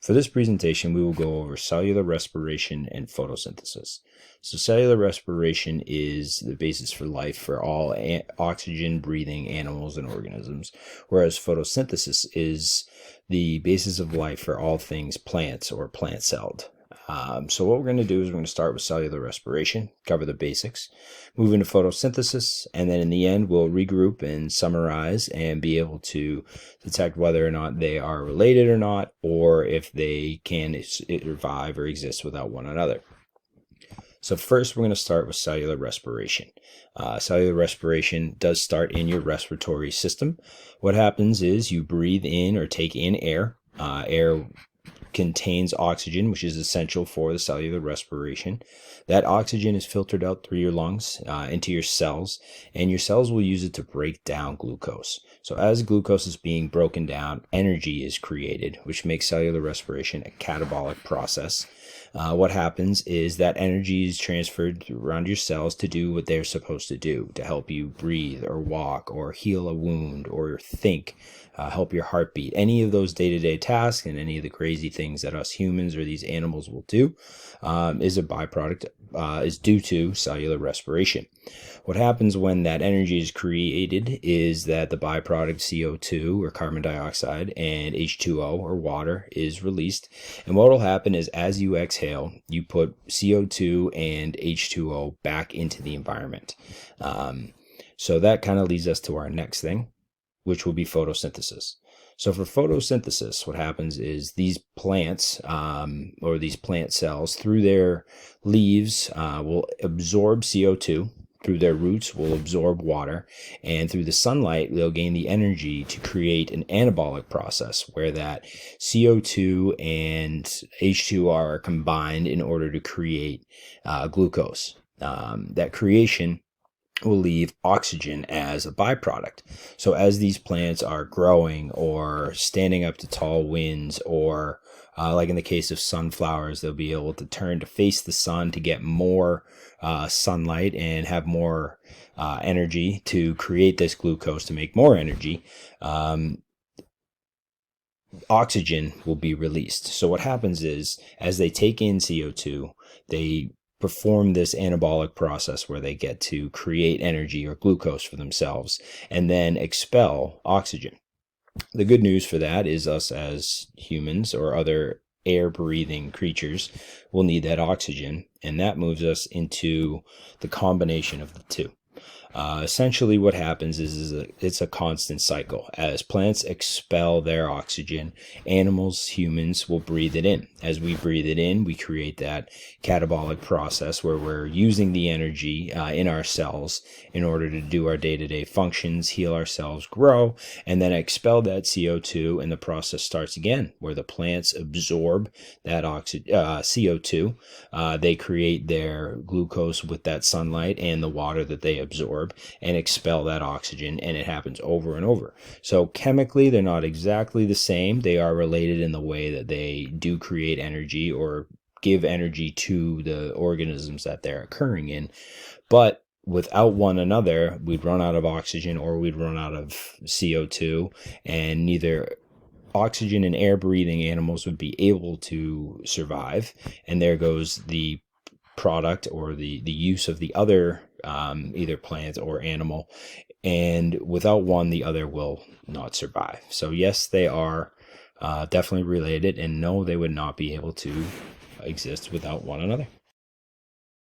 For this presentation, we will go over cellular respiration and photosynthesis. So cellular respiration is the basis for life for all oxygen-breathing animals and organisms, whereas photosynthesis is the basis of life for all things plants or plant-celled. So what we're going to do is we're going to start with cellular respiration, cover the basics, move into photosynthesis, and then in the end we'll regroup and summarize and be able to detect whether or not they are related or not, or if they can survive or exist without one another. So first we're going to start with cellular respiration. Cellular respiration does start in your respiratory system. What happens is you breathe in or take in air. Air contains oxygen, which is essential for the cellular respiration. That oxygen is filtered out through your lungs into your cells, and your cells will use it to break down glucose. So as glucose is being broken down, energy is created, which makes cellular respiration a catabolic process. What happens is that energy is transferred around your cells to do what they're supposed to do, to help you breathe or walk or heal a wound or think, help your heartbeat. Any of those day-to-day tasks and any of the crazy things that us humans or these animals will do is a byproduct, is due to cellular respiration. What happens when that energy is created is that the byproduct CO2 or carbon dioxide and H2O or water is released. And what will happen is as you exhale, you put CO2 and H2O back into the environment. So that kind of leads us to our next thing, which will be photosynthesis. So for photosynthesis, what happens is these plants or these plant cells through their leaves will absorb CO2. Through their roots will absorb water, and through the sunlight they'll gain the energy to create an anabolic process where that CO2 and H2O are combined in order to create glucose. That creation will leave oxygen as a byproduct. So as these plants are growing or standing up to tall winds, or like in the case of sunflowers, they'll be able to turn to face the sun to get more sunlight and have more energy to create this glucose to make more energy. Oxygen will be released. So what happens is as they take in CO2, they perform this anabolic process where they get to create energy or glucose for themselves and then expel oxygen. The good news for that is us as humans or other air-breathing creatures will need that oxygen, and that moves us into the combination of the two. Essentially what happens is it's a constant cycle. As plants expel their oxygen, animals, humans will breathe it in. As we breathe it in, we create that catabolic process where we're using the energy in our cells in order to do our day-to-day functions, heal ourselves, grow, and then expel that CO2, and the process starts again where the plants absorb that CO2. They create their glucose with that sunlight and the water that they absorb and expel that oxygen, and it happens over and over. So chemically they're not exactly the same. They are related in the way that they do create energy or give energy to the organisms that they're occurring in, but without one another we'd run out of oxygen or we'd run out of CO2, and neither oxygen and air breathing animals would be able to survive, and there goes the product or the use of the other either plant or animal, and without one the other will not survive. So yes, they are definitely related, and no, they would not be able to exist without one another.